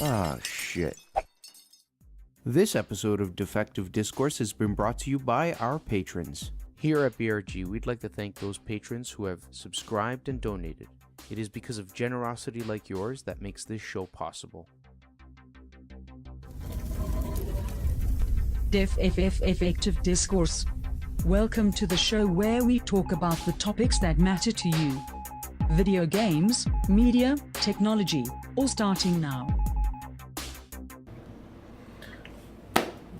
Ah, shit. This episode of Defective Discourse has been brought to you by our patrons. Here at BRG, we'd like to thank those patrons who have subscribed and donated. It is because of generosity like yours that makes this show possible. Defective Discourse. Welcome to the show where we talk about the topics that matter to you. Video games, media, technology, all starting now.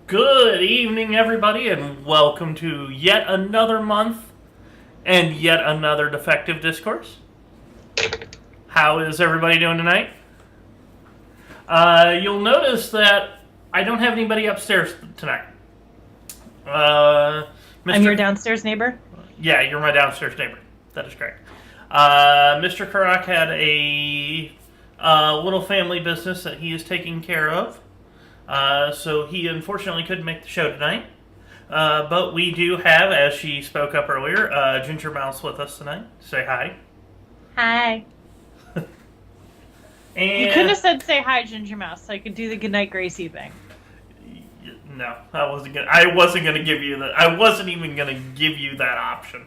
Good evening, everybody, and welcome to yet another month and yet another Defective Discourse. How is everybody doing tonight? You'll notice that I don't have anybody upstairs tonight. I'm your downstairs neighbor? Yeah, you're my downstairs neighbor. That is correct. Mr. Kurok had a little family business that he is taking care of. So he unfortunately couldn't make the show tonight. But we do have, as she spoke up earlier, Ginger Mouse with us tonight. Say hi. Hi. And You couldn't have said say hi, Ginger Mouse, so I could do the goodnight Gracie thing. No, I wasn't gonna give you that. I wasn't even gonna give you that option.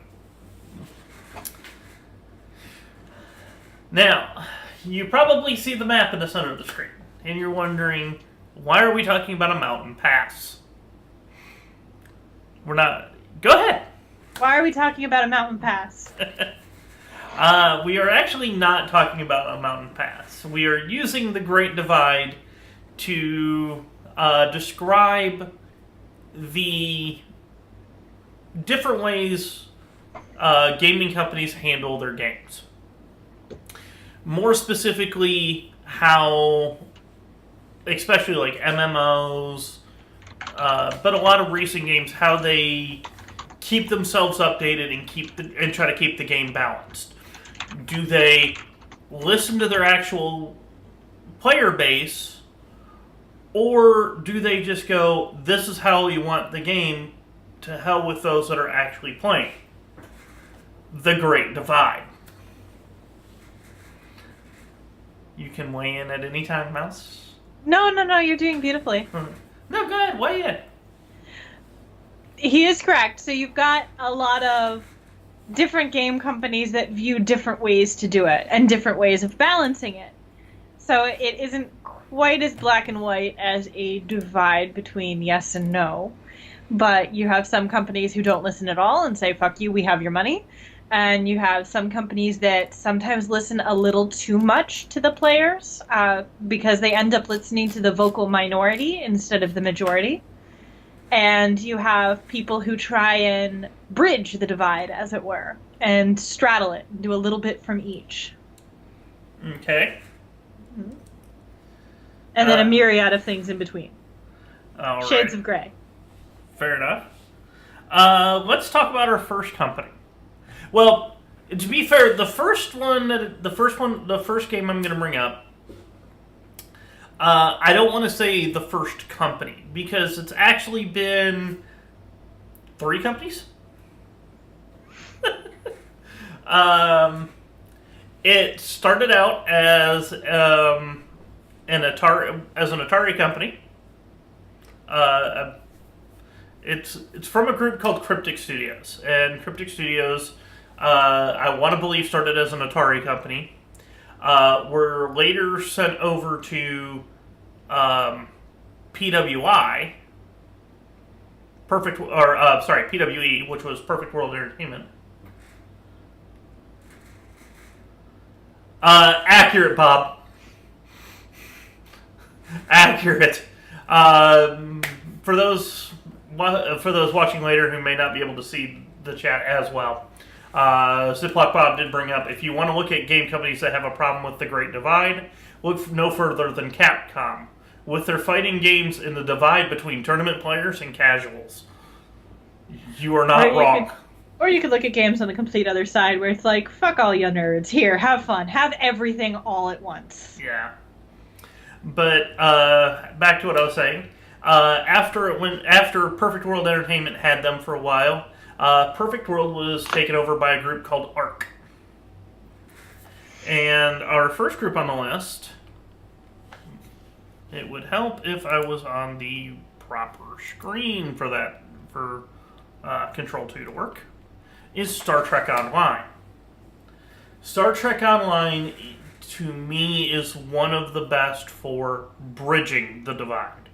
Now, you probably see the map in the center of the screen, and you're wondering, why are we talking about a mountain pass? We're not. Go ahead. Why are we talking about a mountain pass? We are actually not talking about a mountain pass. We are using the Great Divide to describe the different ways gaming companies handle their games. More specifically, how, especially like MMOs, but a lot of racing games, how they keep themselves updated and try to keep the game balanced. Do they listen to their actual player base, or do they just go, this is how we want the game, to hell with those that are actually playing? The Great Divide. You can weigh in at any time, Mouse. No, you're doing beautifully. No, go ahead, weigh in. He is correct. So you've got a lot of different game companies that view different ways to do it and different ways of balancing it. So it isn't quite as black and white as a divide between yes and no. But you have some companies who don't listen at all and say, fuck you, we have your money. And you have some companies that sometimes listen a little too much to the players because they end up listening to the vocal minority instead of the majority. And you have people who try and bridge the divide, as it were, and straddle it, do a little bit from each. Okay. Mm-hmm. And then a myriad of things in between. All right. Shades of gray. Fair enough. Let's talk about our first company. Well, to be fair, the first game I'm going to bring up, I don't want to say the first company, because it's actually been 3 companies. It started out as an Atari company. It's from a group called Cryptic Studios, and Cryptic Studios, I want to believe, started as an Atari company. Were later sent over to PWI, PWE, which was Perfect World Entertainment. Accurate, Bob. Accurate. For those watching later who may not be able to see the chat as well, Ziploc Bob did bring up, if you want to look at game companies that have a problem with the Great Divide, look no further than Capcom, with their fighting games in the divide between tournament players and casuals. You are not wrong. Or you could look at games on the complete other side, where it's like, fuck all you nerds, here, have fun, have everything all at once. Yeah. But, back to what I was saying. After Perfect World Entertainment had them for a while, Perfect World was taken over by a group called ARC. And our first group on the list It would help if I was on the proper screen for that, for Control 2 to work, is Star Trek Online. Star Trek Online, to me, is one of the best for bridging the divide.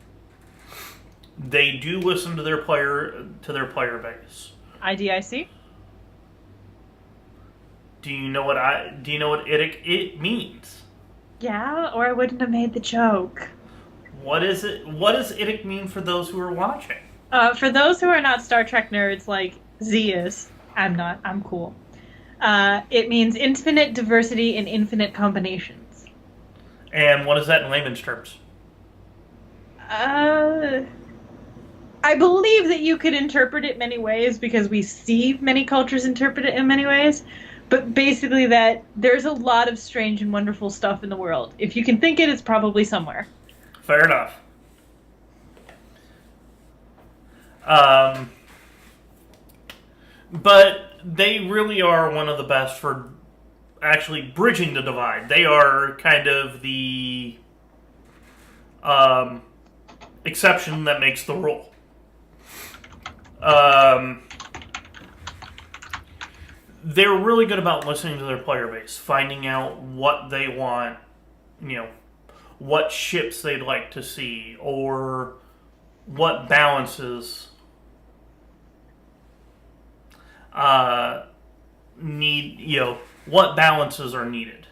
They do listen to their player base. IDIC? Do you know what it means? Yeah, or I wouldn't have made the joke. What is it? What does IDIC mean for those who are watching? For those who are not Star Trek nerds like Z is, I'm not, I'm cool. It means infinite diversity in infinite combinations. And what is that in layman's terms? I believe that you could interpret it many ways because we see many cultures interpret it in many ways. But basically that there's a lot of strange and wonderful stuff in the world. If you can think it, it's probably somewhere. Fair enough. But they really are one of the best for actually bridging the divide. They are kind of the exception that makes the rule. They're really good about listening to their player base, finding out what they want, what ships they'd like to see, or what balances what balances are needed.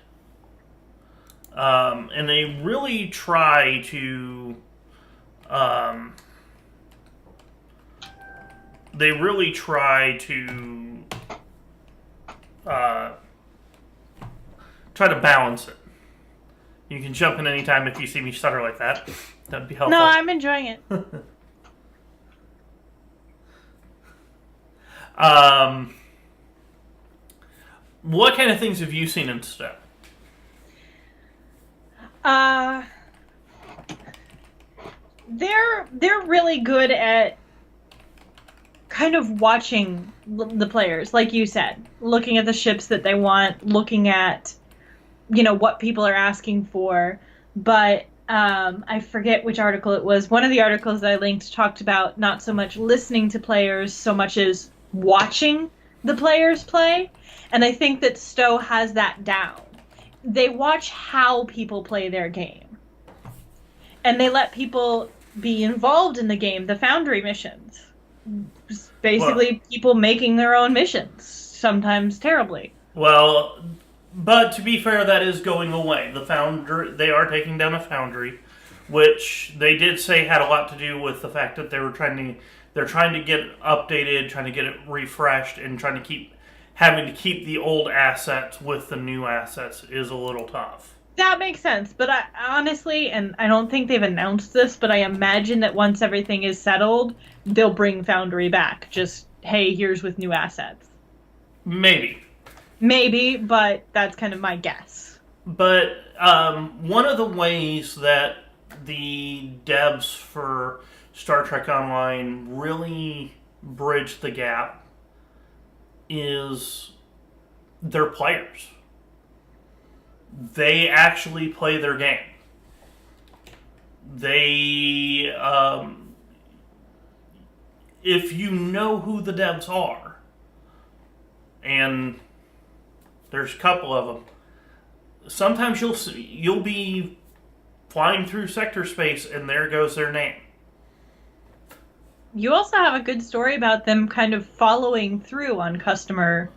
And they really try to try to balance it. You can jump in anytime if you see me stutter like that. That'd be helpful. No, I'm enjoying it. What kind of things have you seen instead? They're really good at kind of watching the players, like you said, looking at the ships that they want, looking at, what people are asking for. But I forget which article it was. One of the articles that I linked talked about not so much listening to players so much as watching the players play. And I think that Stowe has that down. They watch how people play their game. And they let people be involved in the game, the Foundry missions. Basically, people making their own missions, sometimes terribly. Well, but to be fair, that is going away. The Foundry, they are taking down a Foundry, which they did say had a lot to do with the fact that they're trying to get it updated, trying to get it refreshed, and having to keep the old assets with the new assets is a little tough. That makes sense, but I honestly, and I don't think they've announced this, but I imagine that once everything is settled, they'll bring Foundry back. Just, hey, here's with new assets. Maybe, but that's kind of my guess. But one of the ways that the devs for Star Trek Online really bridge the gap is their players. They actually play their game. They, if you know who the devs are, and there's a couple of them, sometimes you'll be flying through sector space and there goes their name. You also have a good story about them kind of following through on customer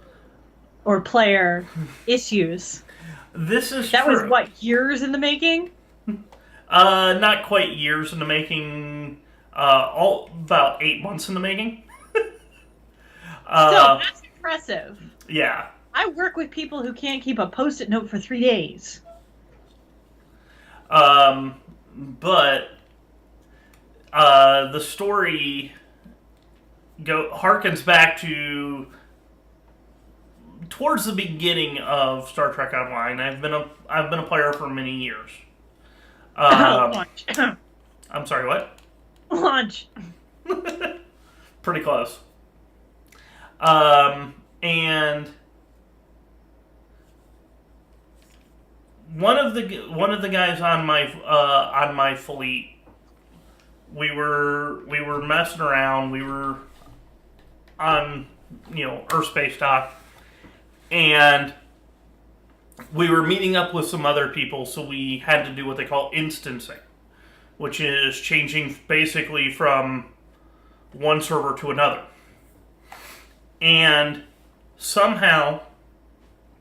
or player issues. This is that true. Was what, years in the making? Not quite years in the making. About 8 months in the making. Still, that's impressive. Yeah. I work with people who can't keep a Post-it note for 3 days. But the story harkens back to towards the beginning of Star Trek Online. I've been a player for many years. Launch. I'm sorry, what? Launch. Pretty close. And one of the guys on my fleet, we were messing around. We were on Earth space dock, and we were meeting up with some other people. So we had to do what they call instancing, which is changing basically from one server to another. And somehow,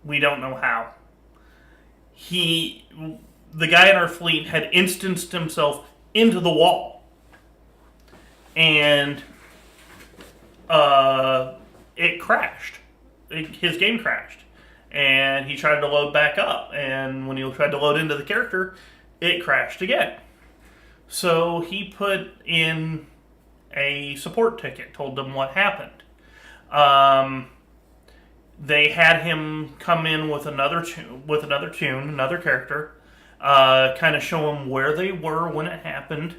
we don't know how, the guy in our fleet had instanced himself into the wall. And it crashed. His game crashed. And he tried to load back up. And when he tried to load into the character, it crashed again. So he put in a support ticket, told them what happened. They had him come in with another character, kind of show him where they were when it happened,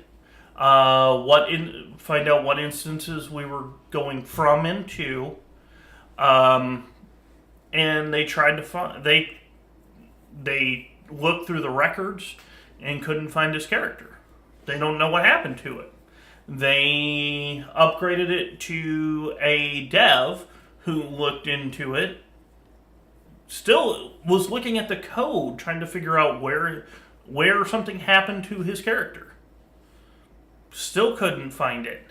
find out what instances we were going from and to, and they tried to find. They looked through the records and couldn't find his character. They don't know what happened to it. They upgraded it to a dev who looked into it, still was looking at the code, trying to figure out where something happened to his character. Still couldn't find it.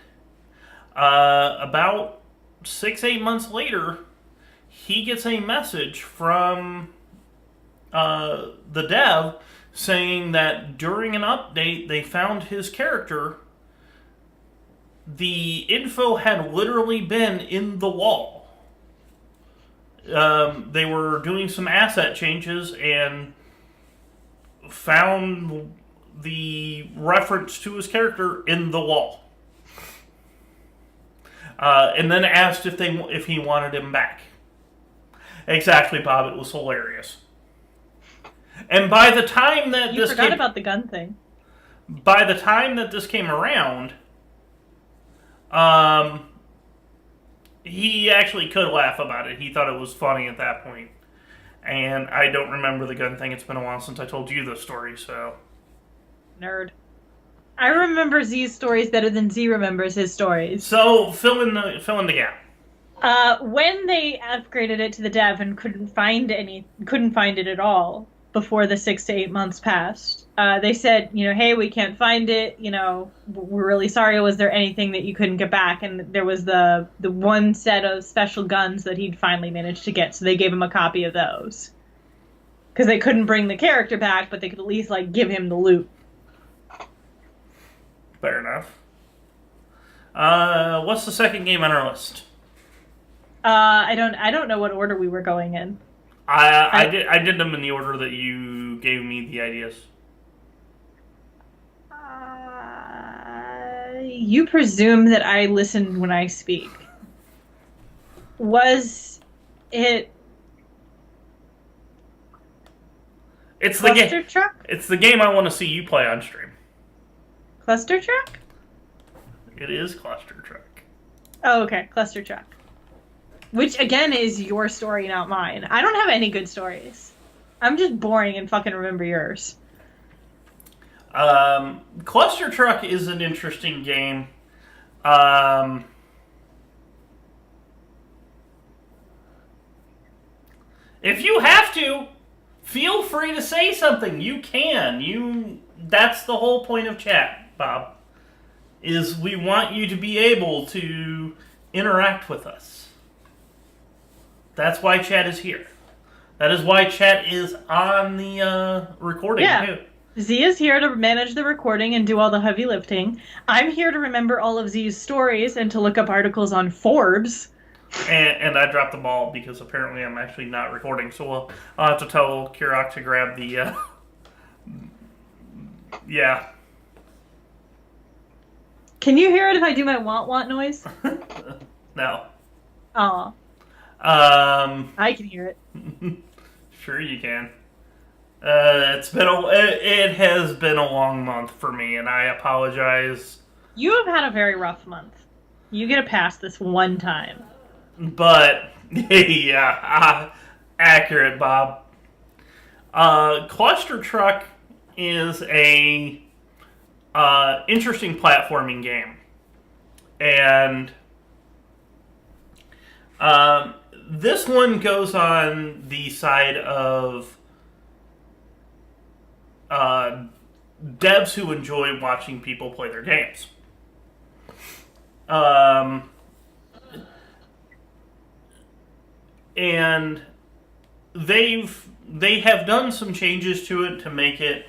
About 6-8 months later, he gets a message from the dev saying that during an update, they found his character. The info had literally been in the wall. They were doing some asset changes and found the reference to his character in the wall. And then asked if he wanted him back. Exactly, Bob. It was hilarious. And by the time that you forgot about the gun thing. By the time that this came around, he actually could laugh about it. He thought it was funny at that point. And I don't remember the gun thing. It's been a while since I told you the story, so. Nerd. I remember Z's stories better than Z remembers his stories. So, fill in the gap. When they upgraded it to the dev and couldn't find it at all before the 6 to 8 months passed, they said, hey, we can't find it, we're really sorry, was there anything that you couldn't get back? And there was the one set of special guns that he'd finally managed to get, so they gave him a copy of those. Because they couldn't bring the character back, but they could at least, give him the loot. Fair enough. What's the second game on our list? I don't know what order we were going in. I did them in the order that you gave me the ideas. You presume that I listen when I speak. Was it? It's the game. Cluster Truck? It's the game I want to see you play on stream. Cluster Truck? It is Cluster Truck. Oh, okay, Cluster Truck. Which, again, is your story, not mine. I don't have any good stories. I'm just boring and fucking remember yours. Cluster Truck is an interesting game. If you have to, feel free to say something. You can. That's the whole point of chat, Bob. Is we want you to be able to interact with us. That's why chat is here. That is why chat is on the recording, too. Z is here to manage the recording and do all the heavy lifting. I'm here to remember all of Z's stories and to look up articles on Forbes. And I dropped the ball because apparently I'm actually not recording. So I'll have to tell Kirok to grab the... yeah. Can you hear it if I do my want noise? No. Aw. I can hear it. Sure you can. It has been a long month for me, and I apologize. You have had a very rough month. You get a pass this one time. But yeah, accurate, Bob. Cluster Truck is a interesting platforming game, and this one goes on the side of devs who enjoy watching people play their games. And they have done some changes to it to make it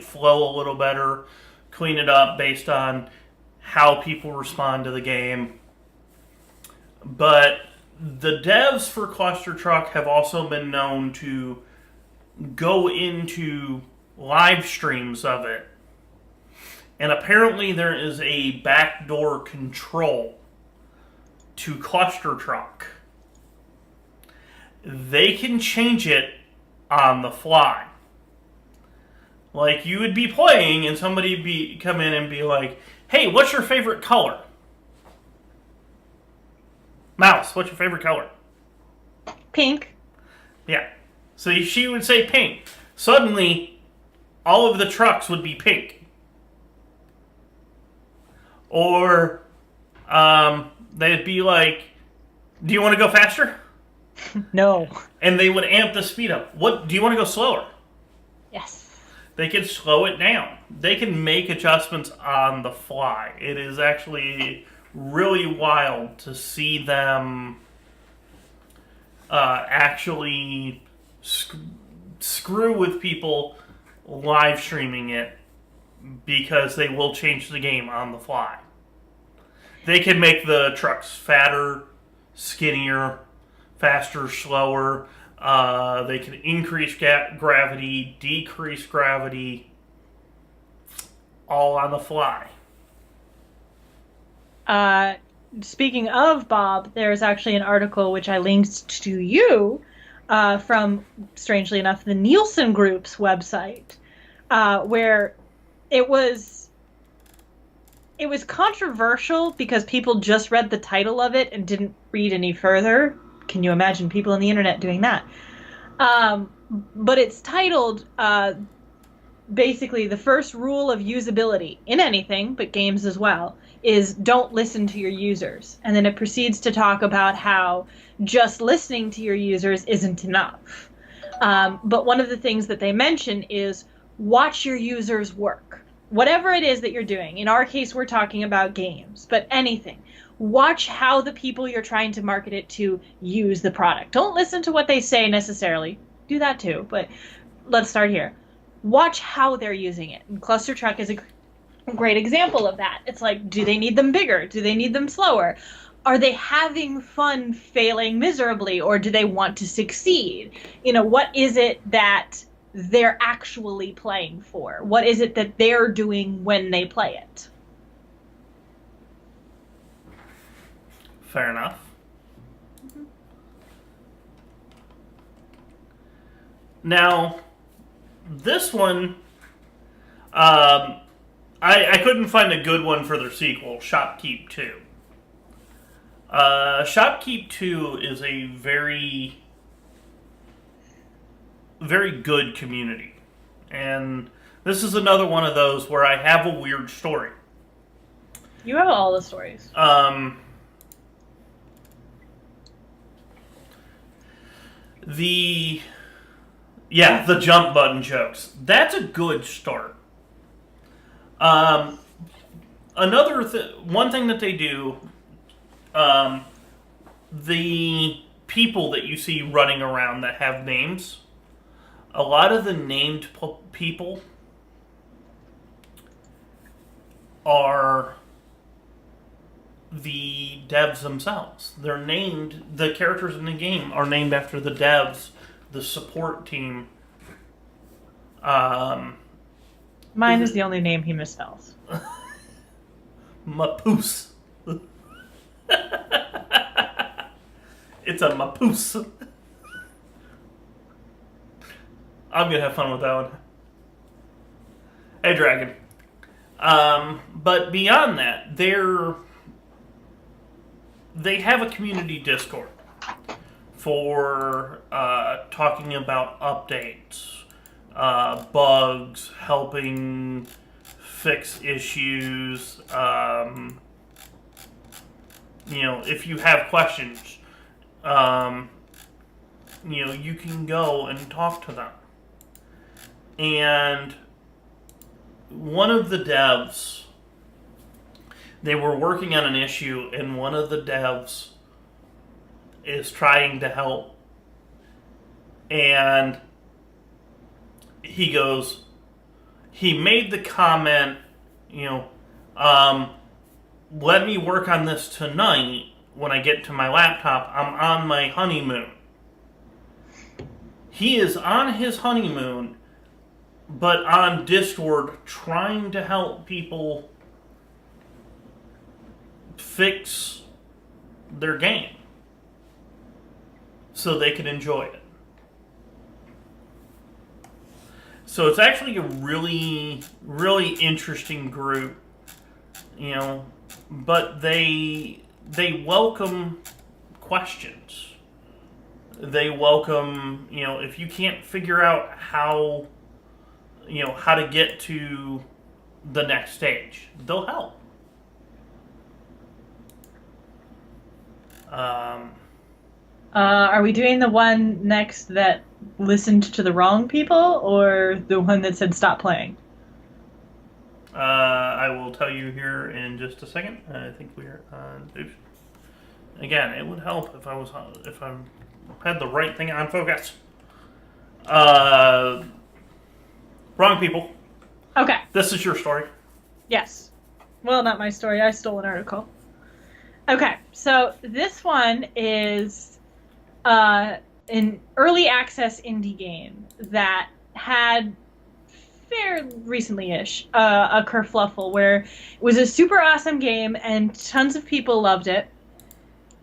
flow a little better, clean it up based on how people respond to the game. But the devs for Cluster Truck have also been known to go into live streams of it. And apparently there is a backdoor control to Cluster Truck. They can change it on the fly. Like, you would be playing and somebody come in and be like, hey, what's your favorite color? Mouse, what's your favorite color? Pink. Yeah. So she would say pink. Suddenly, all of the trucks would be pink. Or they'd be like, do you want to go faster? No. And they would amp the speed up. What do you want to go slower? Yes. They can slow it down. They can make adjustments on the fly. It is actually really wild to see them actually screw with people live streaming it, because they will change the game on the fly. They can make the trucks fatter, skinnier, faster, slower. They can increase gravity, decrease gravity, all on the fly. Speaking of Bob, there's actually an article which I linked to you from, strangely enough, the Nielsen Group's website, where it was controversial because people just read the title of it and didn't read any further. Can you imagine people on the internet doing that? But it's titled, basically, the first rule of usability in anything, but games as well, is don't listen to your users. And then it proceeds to talk about how just listening to your users isn't enough. But one of the things that they mention is watch your users work. Whatever it is that you're doing. In our case, we're talking about games, but anything. Watch how the people you're trying to market it to use the product. Don't listen to what they say necessarily. Do that too, but let's start here. Watch how they're using it. And Cluster Truck is a great example of that. It's like, do they need them bigger? Do they need them slower? Are they having fun failing miserably, or do they want to succeed? You know, what is it that they're actually playing for? What is it that they're doing when they play it? Fair enough. Mm-hmm. Now, this one, I couldn't find a good one for their sequel, Shopkeep 2. Shopkeep 2 is a very, very good community. And this is another one of those where I have a weird story. You have all the stories. The jump button jokes. That's a good start. One thing that they do, the people that you see running around that have names, a lot of the named people are the devs themselves. They're named, the characters in the game are named after the devs, the support team. Mine is the only name he misspells. Mapoose. It's a mapoose. I'm gonna have fun with that one. Hey, Dragon. But beyond that, they have a community Discord for talking about updates, bugs, helping fix issues. If you have questions, you can go and talk to them. And one of the devs, they were working on an issue, and one of the devs is trying to help. And he made the comment, let me work on this tonight when I get to my laptop. I'm on my honeymoon. He is on his honeymoon, but on Discord trying to help people fix their game so they can enjoy it. So it's actually a really, really interesting group, but they welcome questions. They welcome, if you can't figure out how to get to the next stage, they'll help. Are we doing the one next that listened to the wrong people, or the one that said stop playing? I will tell you here in just a second. I think we're on. Again, it would help if I had the right thing on focus. Wrong people. Okay. This is your story. Yes. Well, not my story. I stole an article. Okay, so this one is an early access indie game that had fairly recently-ish a kerfluffle where it was a super awesome game and tons of people loved it.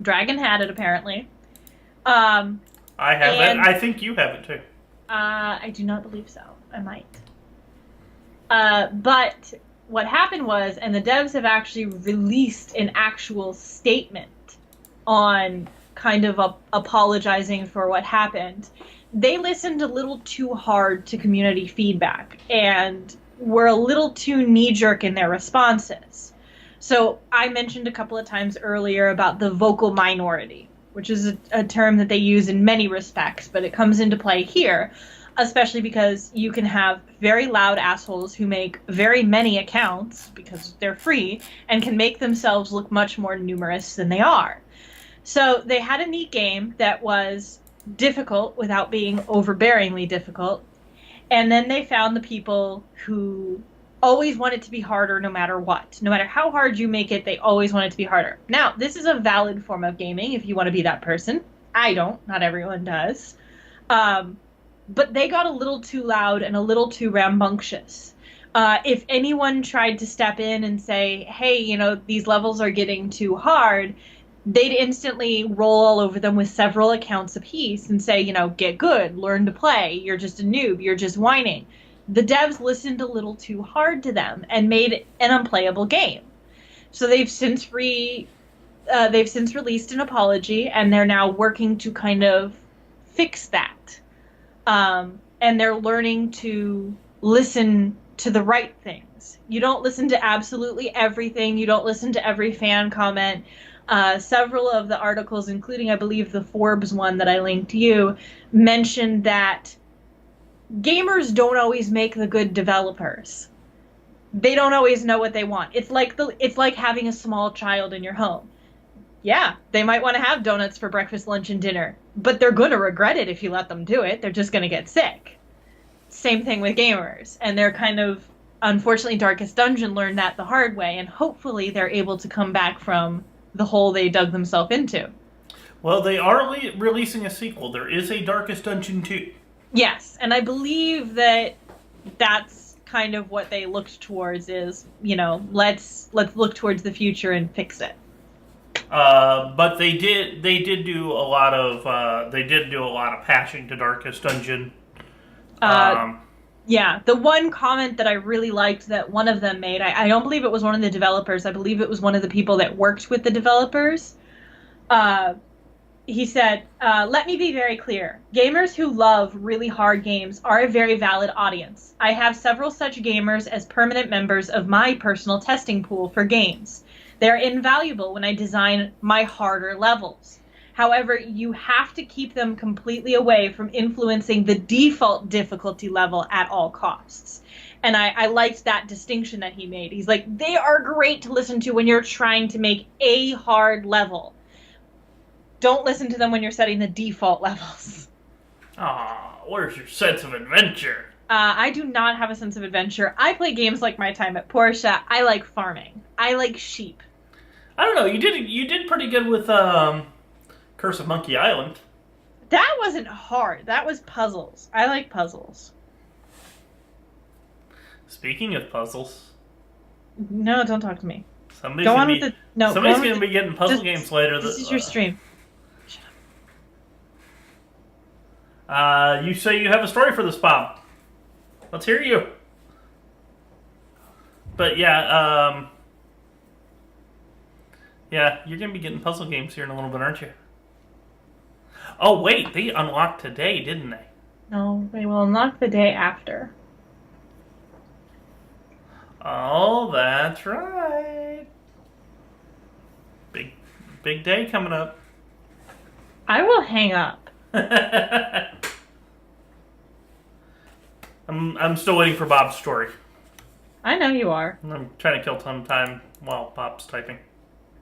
Dragon had it, apparently. I have it. I think you have it, too. I do not believe so. I might. But what happened was, and the devs have actually released an actual statement on kind of apologizing for what happened. They listened a little too hard to community feedback and were a little too knee-jerk in their responses. So I mentioned a couple of times earlier about the vocal minority, which is a term that they use in many respects, but it comes into play here, especially because you can have very loud assholes who make very many accounts because they're free and can make themselves look much more numerous than they are. So they had a neat game that was difficult without being overbearingly difficult. And then they found the people who always want it to be harder no matter what. No matter how hard you make it, they always want it to be harder. Now, this is a valid form of gaming if you want to be that person. I don't. Not everyone does. But they got a little too loud and a little too rambunctious. If anyone tried to step in and say, hey, these levels are getting too hard, they'd instantly roll all over them with several accounts apiece and say, get good, learn to play, you're just a noob, you're just whining. The devs listened a little too hard to them and made an unplayable game. So they've since released an apology, and they're now working to kind of fix that. And they're learning to listen to the right things. You don't listen to absolutely everything. You don't listen to every fan comment. Several of the articles, including, I believe, the Forbes one that I linked to you, mentioned that gamers don't always make the good developers. They don't always know what they want. It's like having a small child in your home. Yeah, they might want to have donuts for breakfast, lunch, and dinner, but they're going to regret it if you let them do it. They're just going to get sick. Same thing with gamers. And they're kind of, unfortunately, Darkest Dungeon learned that the hard way, and hopefully they're able to come back from the hole they dug themselves into. Well, they are releasing a sequel. There is a Darkest Dungeon 2. Yes, and I believe that that's kind of what they looked towards is, let's look towards the future and fix it. But they did do a lot of patching to Darkest Dungeon. Yeah, the one comment that I really liked that one of them made, I don't believe it was one of the developers, I believe it was one of the people that worked with the developers. he said, let me be very clear. Gamers who love really hard games are a very valid audience. I have several such gamers as permanent members of my personal testing pool for games. They're invaluable when I design my harder levels. However, you have to keep them completely away from influencing the default difficulty level at all costs. And I liked that distinction that he made. He's like, they are great to listen to when you're trying to make a hard level. Don't listen to them when you're setting the default levels. Aw, where's your sense of adventure? I do not have a sense of adventure. I play games like my time at Porsche. I like farming. I like sheep. I don't know. You did pretty good with Curse of Monkey Island. That wasn't hard. That was puzzles. I like puzzles. Speaking of puzzles, No, don't talk to me. somebody's Go gonna on be with the no. somebody's go on gonna with be getting puzzle games later. This is your stream. You say you have a story for this, Bob. Let's hear you. But yeah, you're gonna be getting puzzle games here in a little bit, aren't you? Oh wait, they unlocked today, didn't they? No, they will unlock the day after. Oh, that's right. Big day coming up. I will hang up. I'm still waiting for Bob's story. I know you are. I'm trying to kill some time while Bob's typing.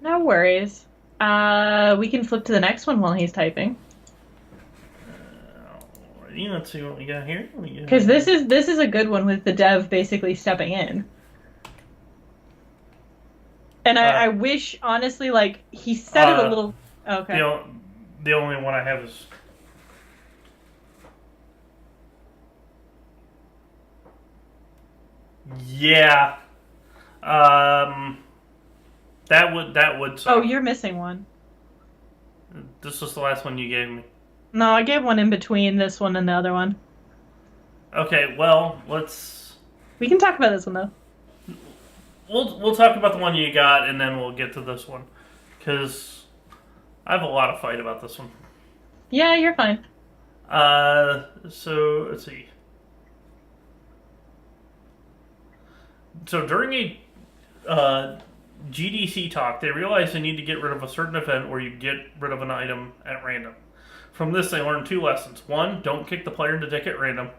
No worries. We can flip to the next one while he's typing. Alrighty, let's see what we got here. Because this is a good one with the dev basically stepping in. And I wish, honestly, like, he said it a little... Okay. The only one I have is... Yeah. That would suck. Oh, you're missing one. This was the last one you gave me. No, I gave one in between this one and the other one. Okay, well, let's... We can talk about this one, though. We'll talk about the one you got, and then we'll get to this one. Because I have a lot of fight about this one. Yeah, you're fine. So, let's see. So, during a GDC talk, they realized they need to get rid of a certain event where you get rid of an item at random. From this, they learned 2 lessons. 1, don't kick the player in the dick at random.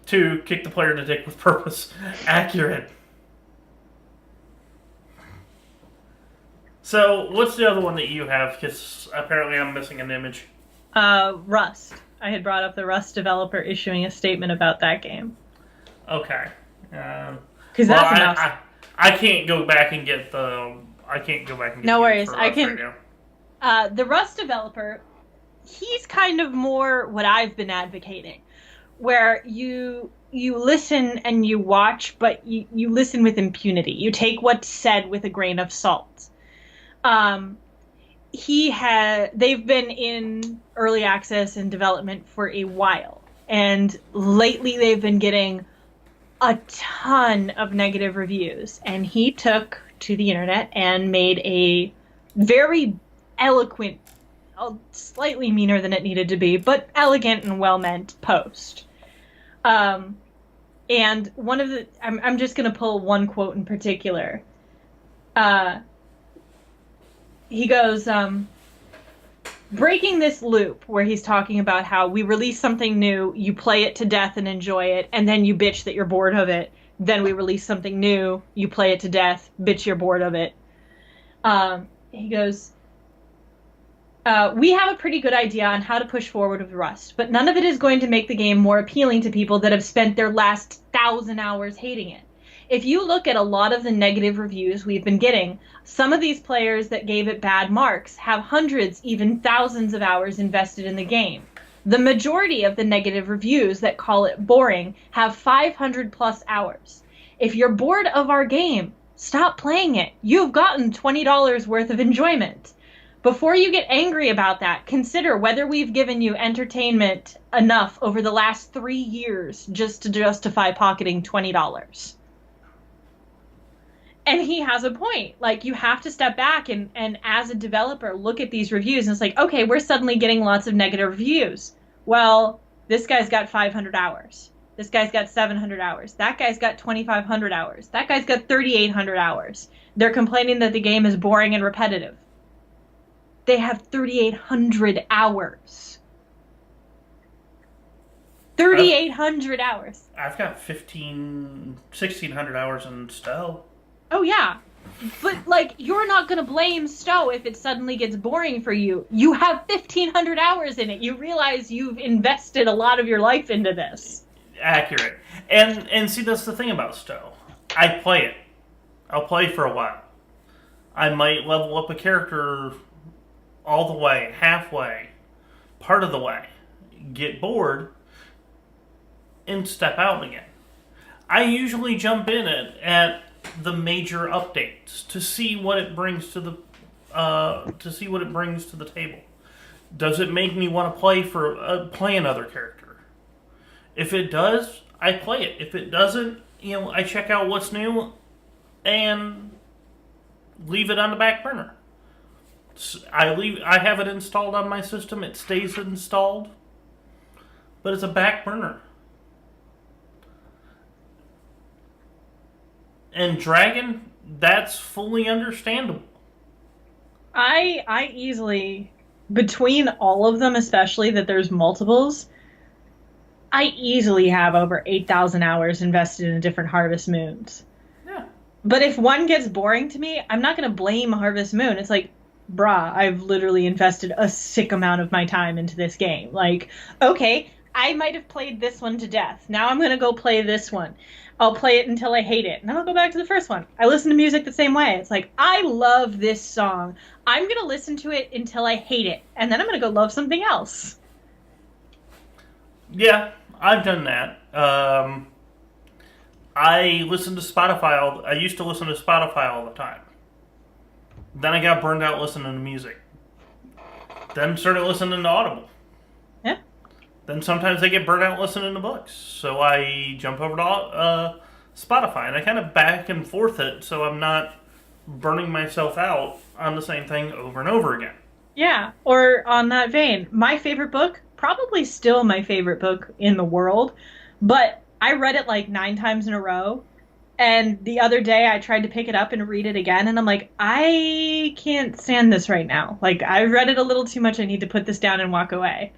2, kick the player in the dick with purpose. Accurate. So, what's the other one that you have? Because apparently I'm missing an image. Rust. I had brought up the Rust developer issuing a statement about that game. Okay. Because that's enough. I can't go back and get the... I can't go back and get No the worries. for I Rust can... right now. The Rust developer, he's kind of more what I've been advocating, where you listen and you watch, but you listen with impunity. You take what's said with a grain of salt. They've been in early access and development for a while, and lately they've been getting a ton of negative reviews, and he took to the internet and made a very eloquent, slightly meaner than it needed to be, but elegant and well-meant post. And one of the... I'm just going to pull one quote in particular. He goes, breaking this loop where he's talking about how we release something new, you play it to death and enjoy it, and then you bitch that you're bored of it. Then we release something new, you play it to death, bitch you're bored of it. He goes, we have a pretty good idea on how to push forward with Rust, but none of it is going to make the game more appealing to people that have spent their last 1,000 hours hating it. If you look at a lot of the negative reviews we've been getting, some of these players that gave it bad marks have hundreds, even thousands of hours invested in the game. The majority of the negative reviews that call it boring have 500 plus hours. If you're bored of our game, stop playing it. You've gotten $20 worth of enjoyment. Before you get angry about that, consider whether we've given you entertainment enough over the last 3 years just to justify pocketing $20. And he has a point. Like, you have to step back and as a developer, look at these reviews. And it's like, okay, we're suddenly getting lots of negative reviews. Well, this guy's got 500 hours. This guy's got 700 hours. That guy's got 2,500 hours. That guy's got 3,800 hours. They're complaining that the game is boring and repetitive. They have 3,800 hours. 3,800 hours. I've got 1,600 hours in Stowe. Oh, yeah. But, like, you're not going to blame Stowe if it suddenly gets boring for you. You have 1,500 hours in it. You realize you've invested a lot of your life into this. Accurate. And see, that's the thing about Stowe. I play it. I'll play for a while. I might level up a character all the way, halfway, part of the way, get bored, and step out again. I usually jump in at the major updates to see what it brings to the table. Does it make me want to play another character? If it does, I play it. If it doesn't, I check out what's new and leave it on the back burner. I have it installed on my system. It stays installed, but it's a back burner. And Dragon, that's fully understandable. I easily, between all of them, especially that there's multiples, I easily have over 8,000 hours invested in different Harvest Moons. Yeah. But if one gets boring to me, I'm not going to blame Harvest Moon. It's like, brah, I've literally invested a sick amount of my time into this game. Like, okay, I might have played this one to death. Now I'm going to go play this one. I'll play it until I hate it. And then I'll go back to the first one. I listen to music the same way. It's like, I love this song. I'm going to listen to it until I hate it. And then I'm going to go love something else. Yeah, I've done that. I listen to Spotify. I used to listen to Spotify all the time. Then I got burned out listening to music. Then started listening to Audible. Yeah. Then sometimes I get burnt out listening to books. So I jump over to Spotify. And I kind of back and forth it so I'm not burning myself out on the same thing over and over again. Yeah, or on that vein, my favorite book, probably still my favorite book in the world, but I read it like 9 times in a row. And the other day I tried to pick it up and read it again, and I'm like, I can't stand this right now. Like, I've read it a little too much. I need to put this down and walk away.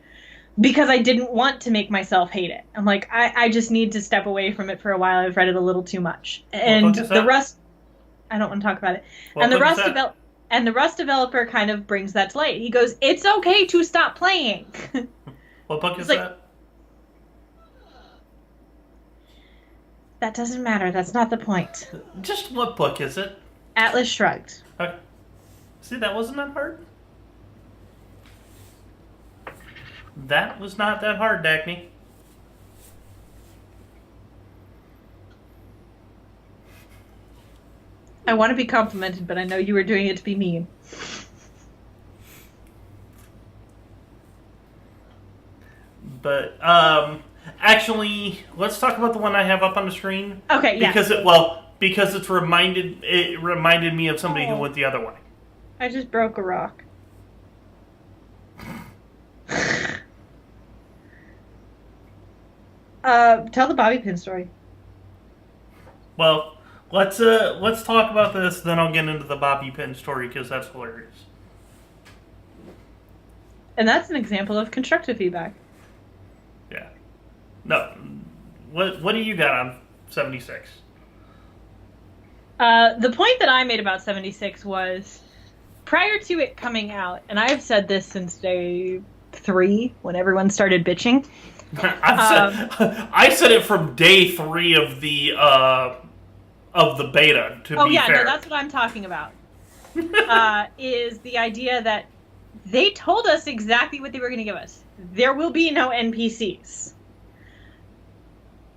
Because I didn't want to make myself hate it. I'm like, I just need to step away from it for a while. I've read it a little too much. And the Rust, I don't want to talk about it. And the Rust developer kind of brings that to light. He goes, it's okay to stop playing. What book is that? That doesn't matter. That's not the point. Just what book is it? Atlas Shrugged. Okay. See, that wasn't that hard. That was not that hard, Dagny. I want to be complimented, but I know you were doing it to be mean. But, actually, let's talk about the one I have up on the screen. Okay, yeah. Because it reminded me of somebody who went the other way. I just broke a rock. Tell the bobby pin story. Well, let's talk about this, then I'll get into the bobby pin story, because that's hilarious. And that's an example of constructive feedback. Yeah. No. What do you got on 76? The point that I made about 76 was, prior to it coming out, and I've said this since day 3, when everyone started bitching. I said it from day 3 of the beta. To be fair, no, that's what I'm talking about. Is the idea that they told us exactly what they were going to give us. There will be no NPCs.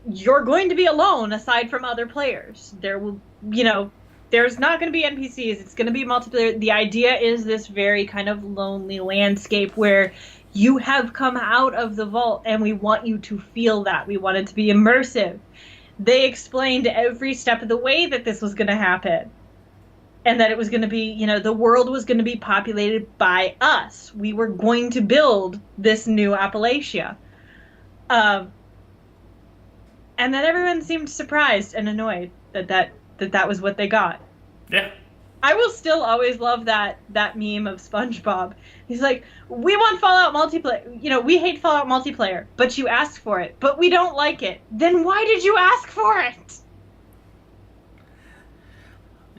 You're going to be alone aside from other players. There will, there's not going to be NPCs. It's going to be multiplayer. The idea is this very kind of lonely landscape where you have come out of the vault, and we want you to feel that. We want it to be immersive. They explained every step of the way that this was going to happen. and that it was going to be, the world was going to be populated by us. We were going to build this new Appalachia. And then everyone seemed surprised and annoyed that was what they got. Yeah. I will still always love that meme of SpongeBob. He's like, we want Fallout multiplayer. We hate Fallout multiplayer, but you asked for it. But we don't like it. Then why did you ask for it?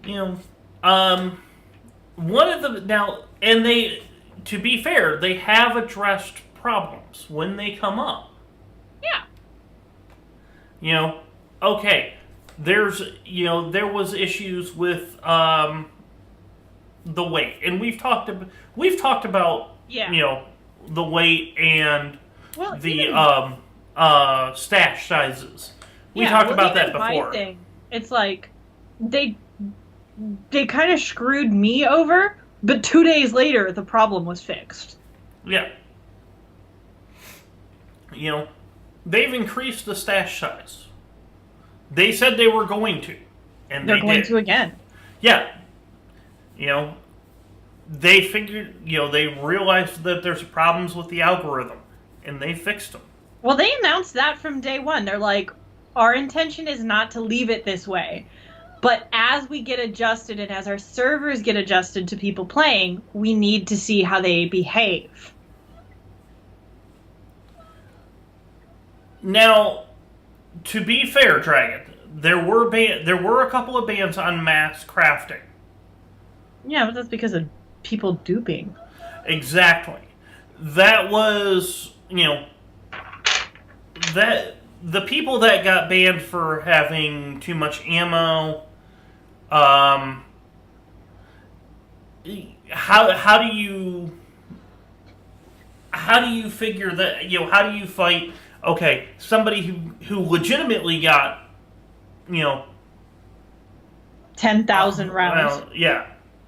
One of the now, and to be fair, they have addressed problems when they come up. Yeah. Okay, there was issues with the weight, and we've talked about the weight and the stash sizes. We talked about that before. It's like they kind of screwed me over, but 2 days later the problem was fixed. Yeah. They've increased the stash size. They said they were going to, and they're they going did. to again. Yeah. They figured, they realized that there's problems with the algorithm, and they fixed them. Well, they announced that from day one. They're like, our intention is not to leave it this way. But as we get adjusted and as our servers get adjusted to people playing, we need to see how they behave. Now, to be fair, Dragon, there were a couple of bans on mass crafting. Yeah, but that's because of people duping. Exactly. That was, that the people that got banned for having too much ammo. How do you figure that? How do you fight? Okay, somebody who legitimately got 10,000 rounds.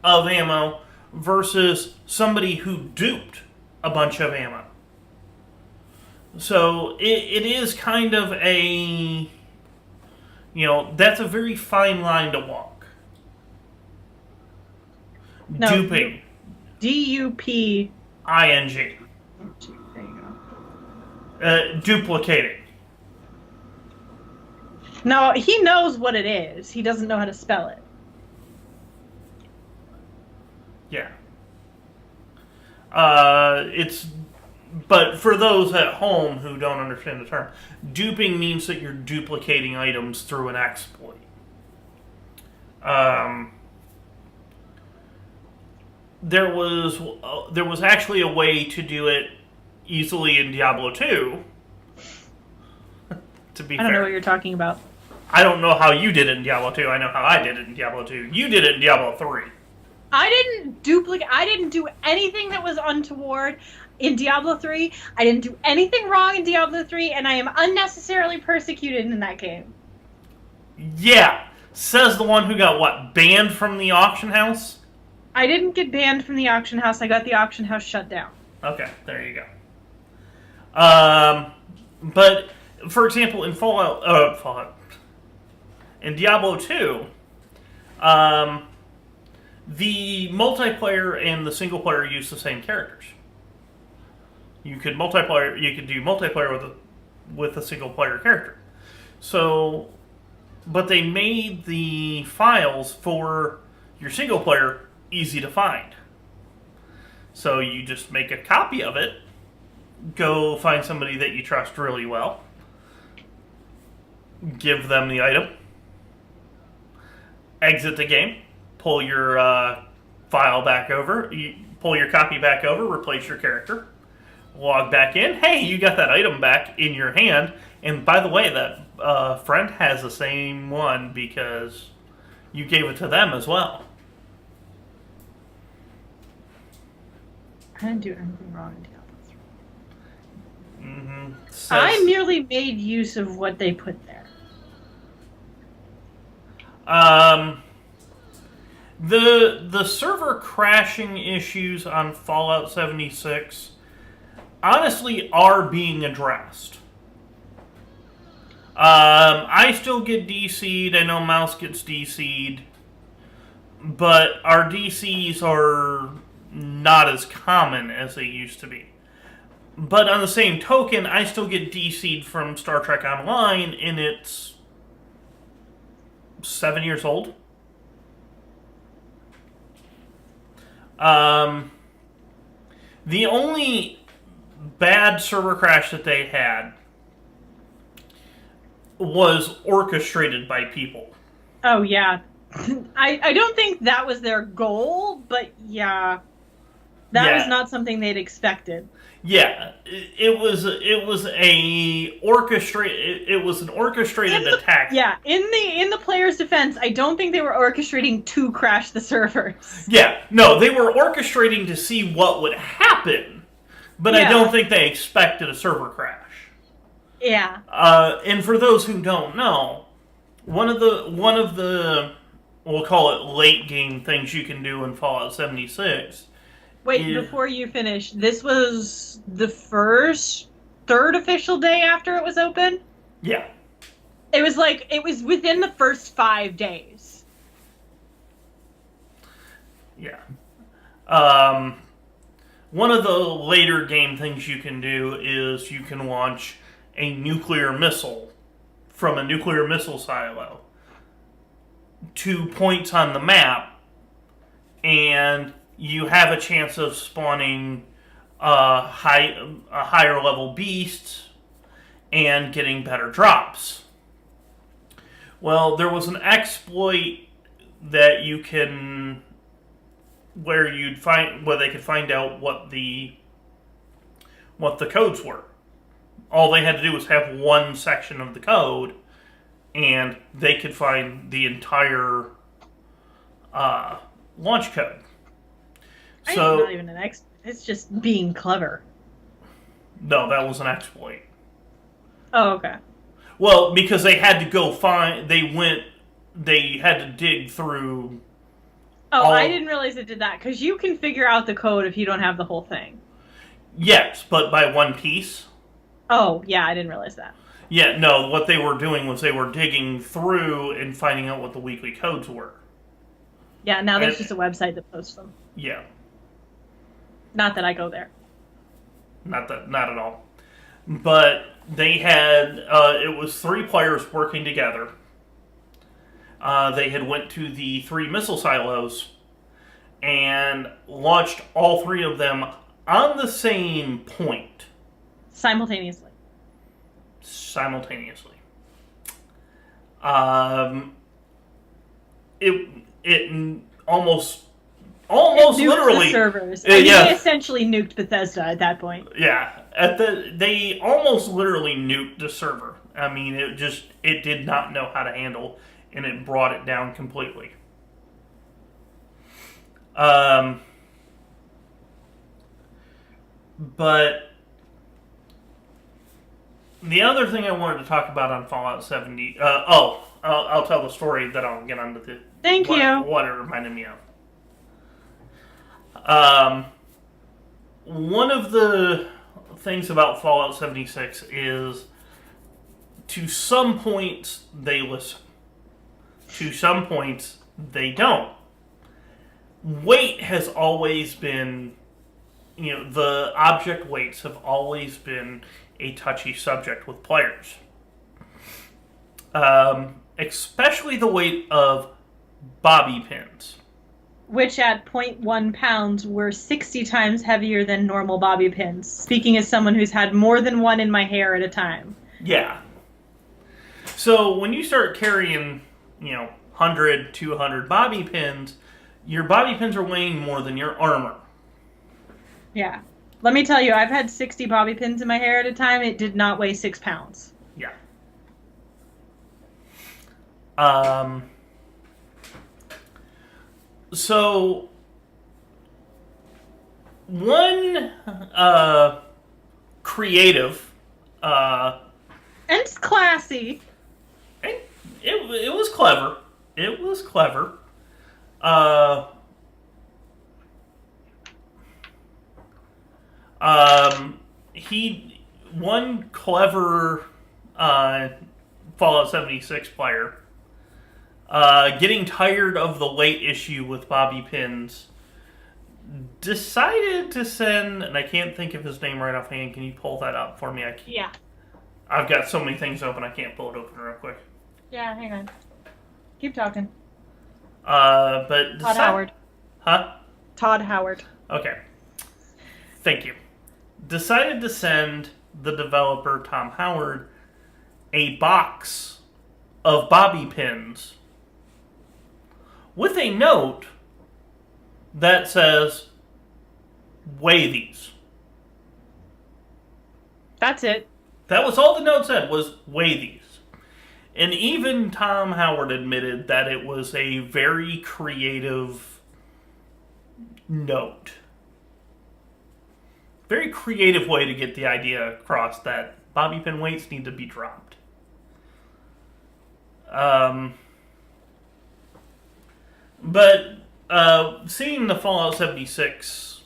Of ammo versus somebody who duped a bunch of ammo. So it is kind of a that's a very fine line to walk. No, Duping. DUPING. There you go. Duplicating. No, he knows what it is. He doesn't know how to spell it. Yeah. But for those at home who don't understand the term, duping means that you're duplicating items through an exploit. There was actually a way to do it easily in Diablo 2. To be fair. I don't know what you're talking about. I don't know how you did it in Diablo 2. I know how I did it in Diablo 2. You did it in Diablo 3. I didn't do anything that was untoward in Diablo 3. I didn't do anything wrong in Diablo 3, and I am unnecessarily persecuted in that game. Yeah. Says the one who got, banned from the auction house? I didn't get banned from the auction house. I got the auction house shut down. Okay, there you go. But, for example, in in Diablo 2, the multiplayer and the single player use the same characters. You could do multiplayer with a single player character. So, but they made the files for your single player easy to find. So you just make a copy of it, go find somebody that you trust really well, give them the item, exit the game, pull your file back over, pull your copy back over, replace your character, log back in. Hey, you got that item back in your hand. And by the way, that friend has the same one because you gave it to them as well. I didn't do anything wrong in Diablo 3. Mm-hmm. I merely made use of what they put there. The server crashing issues on Fallout 76 honestly are being addressed. I still get DC'd. I know Mouse gets DC'd. but our DCs are not as common as they used to be. But on the same token, I still get DC'd from Star Trek Online, and it's 7 years old. The only bad server crash that they had was orchestrated by people. Oh, yeah. I don't think that was their goal, but yeah. That was not something they'd expected. Yeah, it was an orchestrated attack. Yeah, in the player's defense, I don't think they were orchestrating to crash the servers. Yeah, no, they were orchestrating to see what would happen, but I don't think they expected a server crash. Yeah. And for those who don't know, one of the we'll call it late game things you can do in Fallout 76. Wait, before you finish, this was the third official day after it was open? Yeah. It was within the first 5 days. Yeah. One of the later game things you can do is you can launch a nuclear missile from a nuclear missile silo to points on the map, and you have a chance of spawning higher level beasts and getting better drops. Well, there was an exploit that you can, where they could find out what the codes were. All they had to do was have one section of the code, and they could find the entire launch code. It's So, not even an exploit. It's just being clever. No, that was an exploit. Oh, okay. Well, because they had to they had to dig through. Oh, I didn't realize it did that, because you can figure out the code if you don't have the whole thing. Yes, but by one piece. Oh, yeah, I didn't realize that. Yeah, no, what they were doing was they were digging through and finding out what the weekly codes were. Yeah, now there's just a website that posts them. Yeah. Not that I go there. Not at all. But they had, it was 3 players working together. They had went to the 3 missile silos and launched all 3 of them on the same point. Simultaneously. It almost It nuked literally the servers. They essentially nuked Bethesda at that point. Yeah, they almost literally nuked the server. I mean, it did not know how to handle, and it brought it down completely. But the other thing I wanted to talk about on Fallout 70. I'll tell the story that I'll get onto the. Thank you. What it reminded me of. One of the things about Fallout 76 is, to some points, they listen. To some points, they don't. Weight has always been, the object weights have always been a touchy subject with players. Especially the weight of bobby pins. Which at 0.1 pounds were 60 times heavier than normal bobby pins. Speaking as someone who's had more than one in my hair at a time. Yeah. So when you start carrying, 100, 200 bobby pins, your bobby pins are weighing more than your armor. Yeah. Let me tell you, I've had 60 bobby pins in my hair at a time. It did not weigh 6 pounds. Yeah. So, one creative, and it's classy. It was clever. It was clever. One clever Fallout 76 player getting tired of the late issue with Bobby Pins, decided to send, and I can't think of his name right offhand. Can you pull that up for me? Yeah. I've got so many things open, I can't pull it open real quick. Yeah, hang on. Keep talking. But Todd Howard. Huh? Todd Howard. Okay. Thank you. Decided to send the developer, Tom Howard, a box of bobby pins with a note that says, weigh these. That's it. That was all the note said, was weigh these. And even Tom Howard admitted that it was a very creative note. Very creative way to get the idea across that bobby pin weights need to be dropped. But seeing the Fallout 76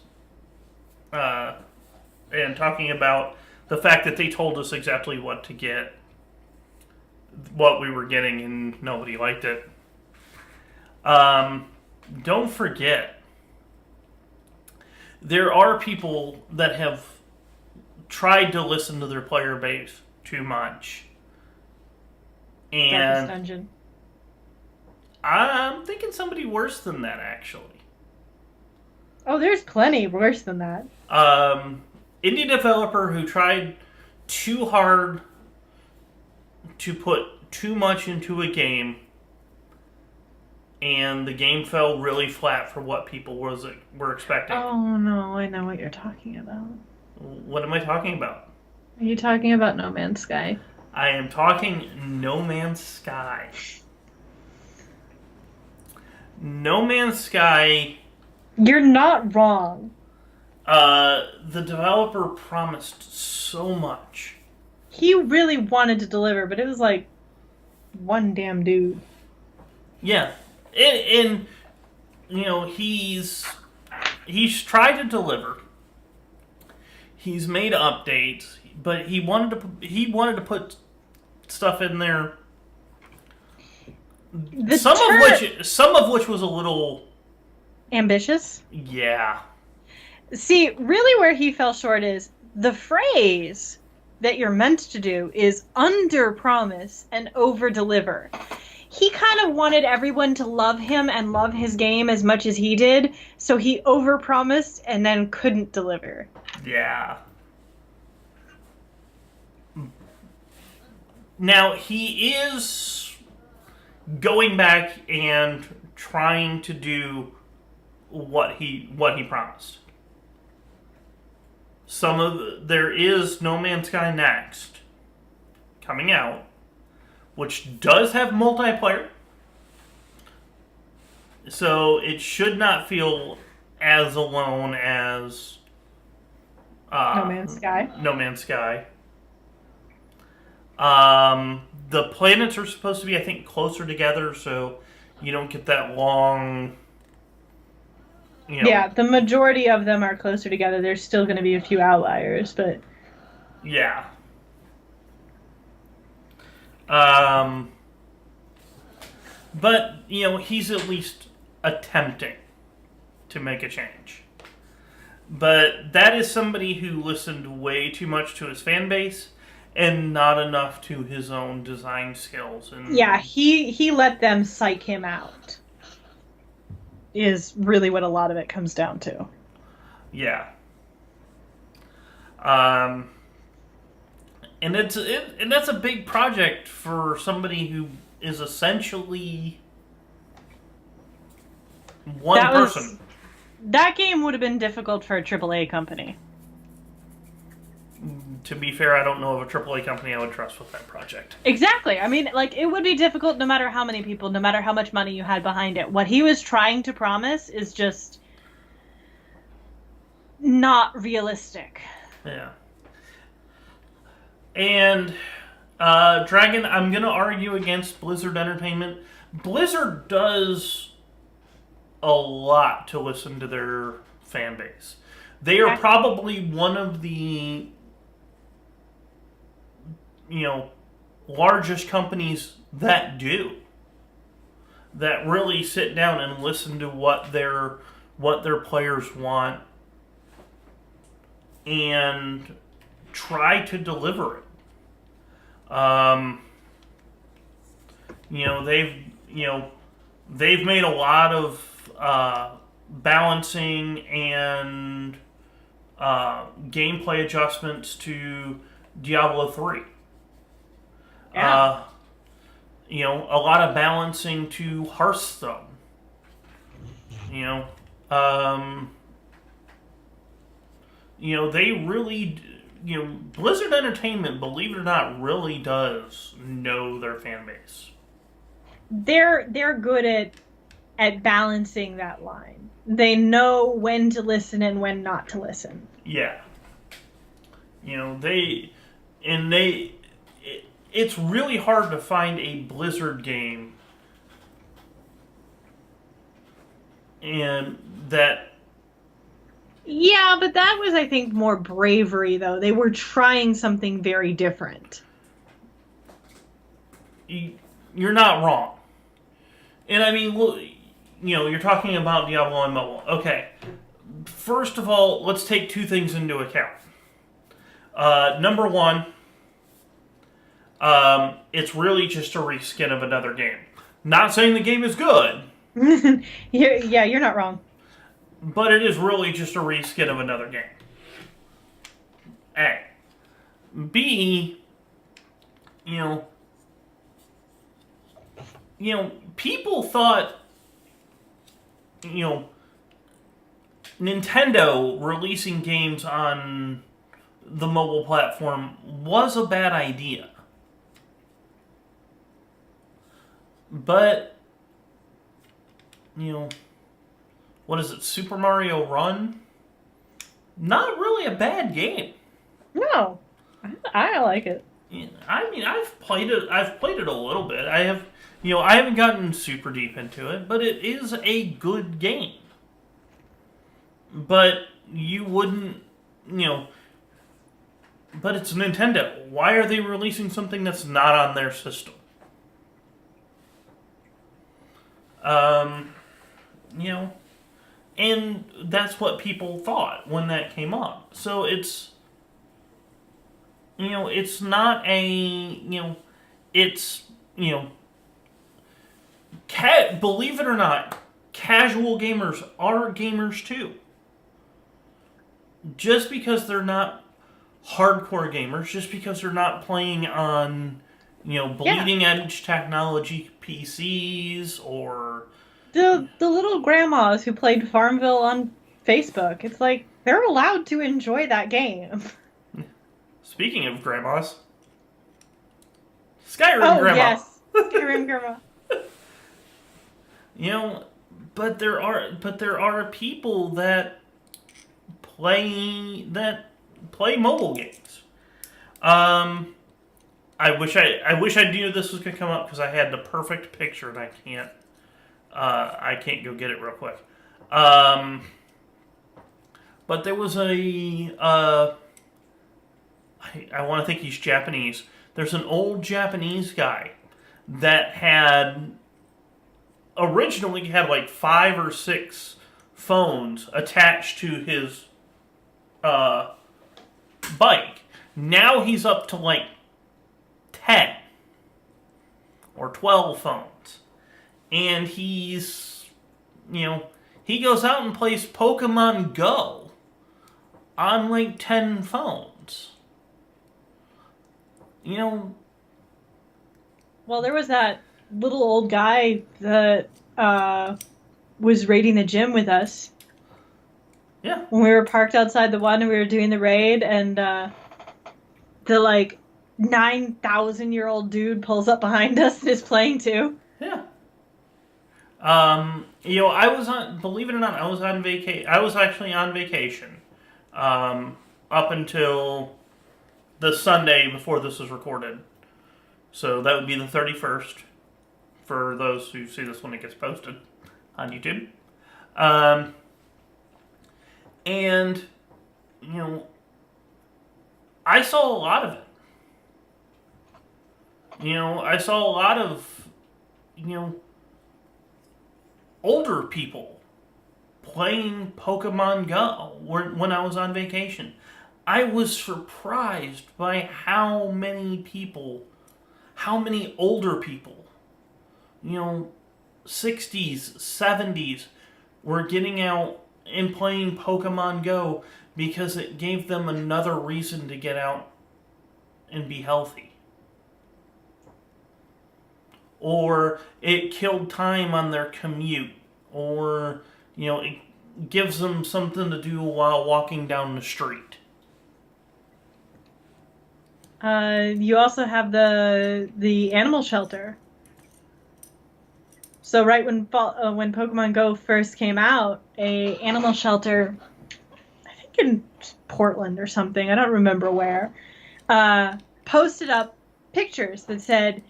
and talking about the fact that they told us exactly what to get, what we were getting, and nobody liked it. Don't forget, there are people that have tried to listen to their player base too much. Darkest And Dungeon. I'm thinking somebody worse than that, actually. Oh, there's plenty worse than that. Indie developer who tried too hard to put too much into a game, and the game fell really flat for what people were expecting. Oh no, I know what you're talking about. What am I talking about? Are you talking about No Man's Sky? I am talking No Man's Sky. No Man's Sky, You're not wrong. the developer promised so much. He really wanted to deliver, but it was like one damn dude. Yeah, and you know, he's tried to deliver. He's made updates, but he wanted to put stuff in there. Some of which was a little ambitious. Yeah. See, really where he fell short is the phrase that you're meant to do is under promise and over deliver. He kind of wanted everyone to love him and love his game as much as he did, so he over promised and then couldn't deliver. Yeah. Now he is going back and trying to do what he promised. There is No Man's Sky Next coming out, which does have multiplayer, so it should not feel as alone as No Man's Sky. No Man's Sky. The planets are supposed to be, I think, closer together, so you don't get that long. Yeah, the majority of them are closer together. There's still going to be a few outliers, but yeah. But he's at least attempting to make a change. But that is somebody who listened way too much to his fan base and not enough to his own design skills. And yeah, he let them psych him out. Is really what a lot of it comes down to. Yeah. And that's a big project for somebody who is essentially one person. That game would have been difficult for a AAA company. To be fair, I don't know of a AAA company I would trust with that project. Exactly. I mean, like, it would be difficult no matter how many people, no matter how much money you had behind it. What he was trying to promise is just not realistic. Yeah. And, Dragon, I'm going to argue against Blizzard Entertainment. Blizzard does a lot to listen to their fan base. They are probably one of the largest companies that do. that really sit down and listen to what their players want and try to deliver it. They've made a lot of balancing and gameplay adjustments to Diablo 3. Yeah. A lot of balancing to Hearthstone. They really, Blizzard Entertainment, believe it or not, really does know their fan base. They're good at balancing that line. They know when to listen and when not to listen. Yeah. It's really hard to find a Blizzard game and that. Yeah, but that was, I think, more bravery, though. They were trying something very different. You're not wrong. And I mean, look, you're talking about Diablo on mobile. Okay. First of all, let's take two things into account. Number one, it's really just a reskin of another game. Not saying the game is good. You're not wrong. But it is really just a reskin of another game. A. B, people thought, Nintendo releasing games on the mobile platform was a bad idea. But, what is it, Super Mario Run? Not really a bad game. No, I like it. I mean, I've played it a little bit. I haven't gotten super deep into it, but it is a good game. But you wouldn't, but it's Nintendo. Why are they releasing something that's not on their system? And that's what people thought when that came up. So it's, it's not a, it's, believe it or not, casual gamers are gamers too. Just because they're not hardcore gamers, just because they're not playing on, bleeding edge technology PCs or The little grandmas who played Farmville on Facebook, it's like they're allowed to enjoy that game. Speaking of grandmas, Skyrim grandma. Yes, Skyrim grandma. But there are people that play mobile games. I wish I knew this was gonna come up because I had the perfect picture and I can't go get it real quick. But there was I want to think he's Japanese. There's an old Japanese guy that originally had like 5 or 6 phones attached to his bike. Now he's up to like 10 or 12 phones. And he's, he goes out and plays Pokemon Go on like 10 phones. Well, there was that little old guy that was raiding the gym with us. Yeah. When we were parked outside the one and we were doing the raid, and the like 9,000-year-old dude pulls up behind us and is playing too. Yeah. I was on, believe it or not, I was actually on vacation. Up until the Sunday before this was recorded. So that would be the 31st for those who see this when it gets posted on YouTube. And, I saw a lot of it. I saw a lot of, older people playing Pokemon Go when I was on vacation. I was surprised by how many older people, 60s, 70s, were getting out and playing Pokemon Go because it gave them another reason to get out and be healthy. Or it killed time on their commute. Or, it gives them something to do while walking down the street. You also have the animal shelter. So right when Pokemon Go first came out, a animal shelter, I think in Portland or something, I don't remember where, posted up pictures that said,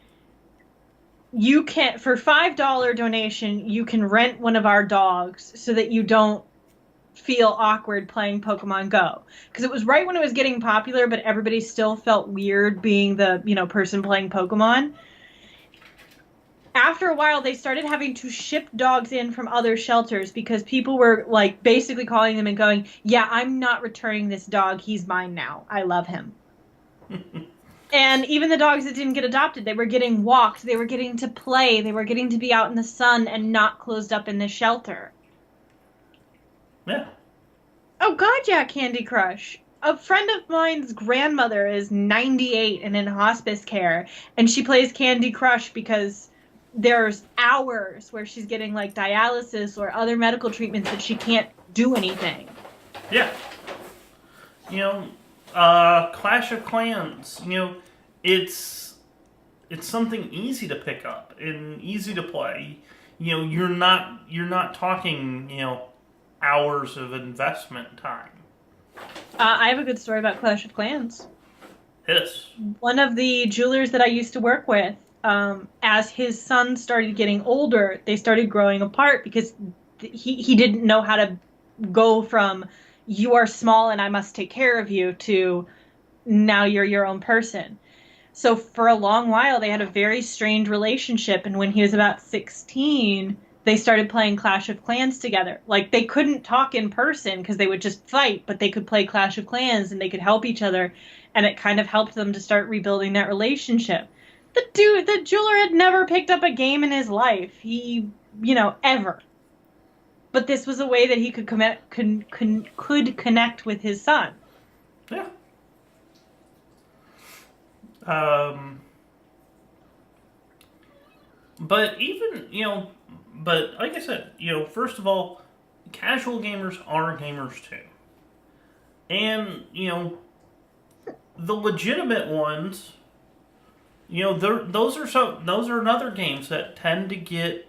you can, for $5 donation, you can rent one of our dogs so that you don't feel awkward playing Pokemon Go. Because it was right when it was getting popular, but everybody still felt weird being the, person playing Pokemon. After a while, they started having to ship dogs in from other shelters because people were, basically calling them and going, yeah, I'm not returning this dog. He's mine now. I love him. And even the dogs that didn't get adopted, they were getting walked. They were getting to play. They were getting to be out in the sun and not closed up in the shelter. Yeah. Oh, God, yeah, Candy Crush. A friend of mine's grandmother is 98 and in hospice care, and she plays Candy Crush because there's hours where she's getting, dialysis or other medical treatments that she can't do anything. Yeah. Clash of Clans, it's something easy to pick up and easy to play. You're not talking, hours of investment time. I have a good story about Clash of Clans. Yes. One of the jewelers that I used to work with, as his son started getting older, they started growing apart because he didn't know how to go from you are small and I must take care of you to now you're your own person. So for a long while, they had a very strained relationship. And when he was about 16, they started playing Clash of Clans together. They couldn't talk in person because they would just fight, but they could play Clash of Clans and they could help each other. And it kind of helped them to start rebuilding that relationship. The jeweler had never picked up a game in his life. He, ever. But this was a way that he could connect with his son. Yeah. But even, but like I said, first of all, casual gamers are gamers too. And, the legitimate ones, those are other games that tend to get,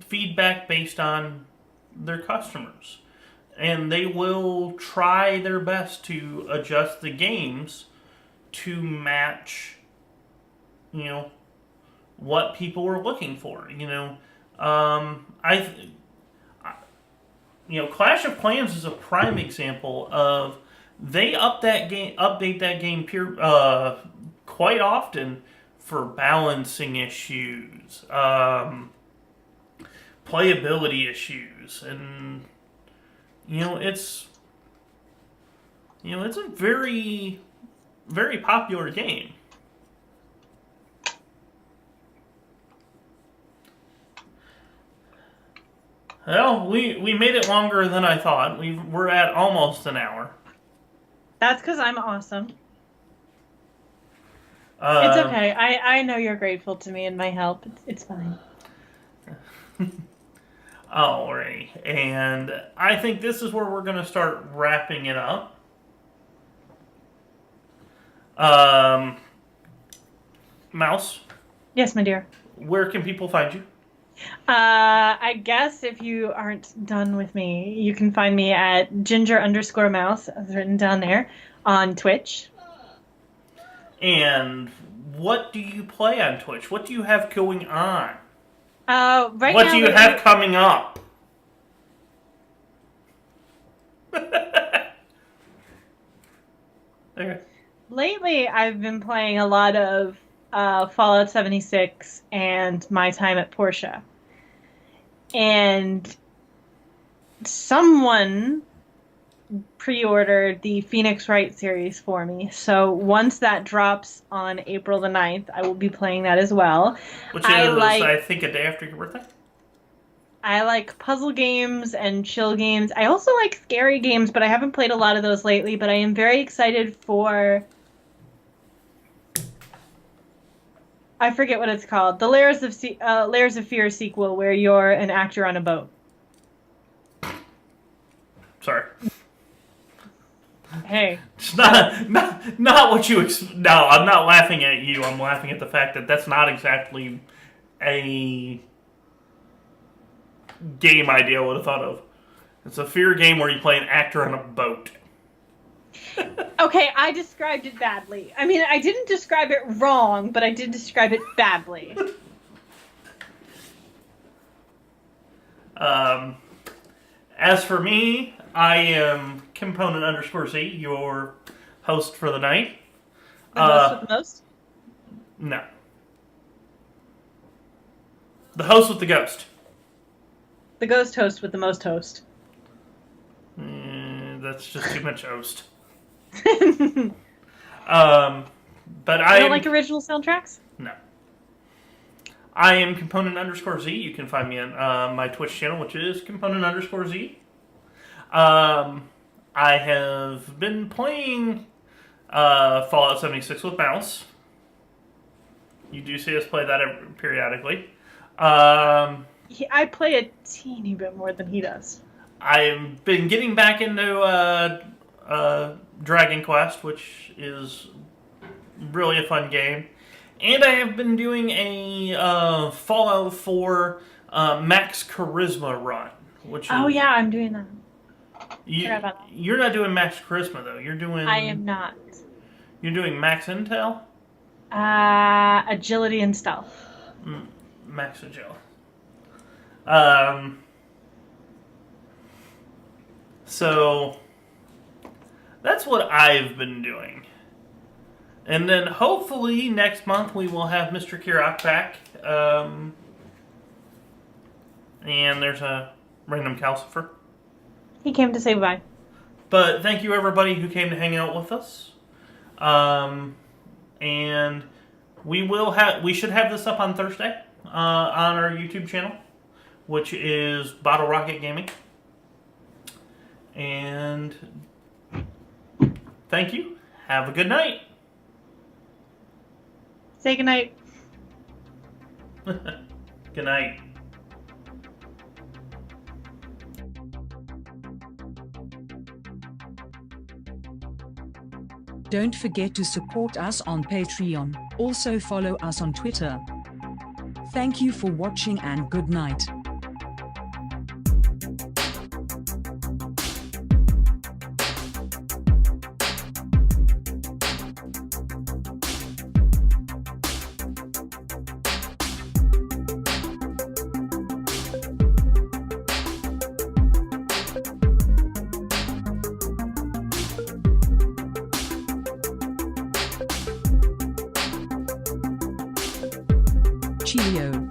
feedback based on their customers. And they will try their best to adjust the games to match, what people were looking for. Clash of Clans is a prime example of they update that game quite often for balancing issues, playability issues, and it's a very, very popular game. Well, we made it longer than I thought. We're at almost an hour. That's because I'm awesome. It's okay. I know you're grateful to me and my help. It's fine. Alright, and I think this is where we're going to start wrapping it up. Mouse? Yes, my dear. Where can people find you? I guess if you aren't done with me, you can find me at ginger_mouse, as written down there, on Twitch. And what do you play on Twitch? What do you have going on? Right what now, do you have coming up? Okay. Lately, I've been playing a lot of Fallout 76 and My Time at Portia. and someone pre-ordered the Phoenix Wright series for me. So once that drops on April the 9th, I will be playing that as well. Which is, I think, a day after your birthday? I like puzzle games and chill games. I also like scary games, but I haven't played a lot of those lately. But I am very excited for... I forget what it's called. The Layers of Fear sequel, where you're an actor on a boat. Sorry. Hey. It's not what you... No, I'm not laughing at you. I'm laughing at the fact that that's not exactly a game idea I would have thought of. It's a fear game where you play an actor on a boat. Okay, I described it badly. I mean, I didn't describe it wrong, but I did describe it badly. As for me, I am Component_Z, your host for the night. The host with the most? No. The host with the ghost. The ghost host with the most host. That's just too much host. You But I don't like original soundtracks? No. I am Component_Z. You can find me on my Twitch channel, which is Component_Z. I have been playing Fallout 76 with mouse. You do see us play that periodically. I play a teeny bit more than he does. I've been getting back into Dragon Quest, which is really a fun game. And I have been doing a Fallout 4 Max Charisma run. Which Oh, is, yeah, I'm doing that. You're not doing Max Charisma, though. You're doing... I am not. You're doing Max Intel? Agility and stealth. Max Agility. So, that's what I've been doing. And then hopefully next month we will have Mr. Kirok back. And there's a random calcifer. He came to say bye. But thank you everybody who came to hang out with us. And we should have this up on Thursday on our YouTube channel, which is Bottle Rocket Gaming. And thank you. Have a good night. Say goodnight. Good night. Don't forget to support us on Patreon. Also follow us on Twitter. Thank you for watching and good night. Cheerio.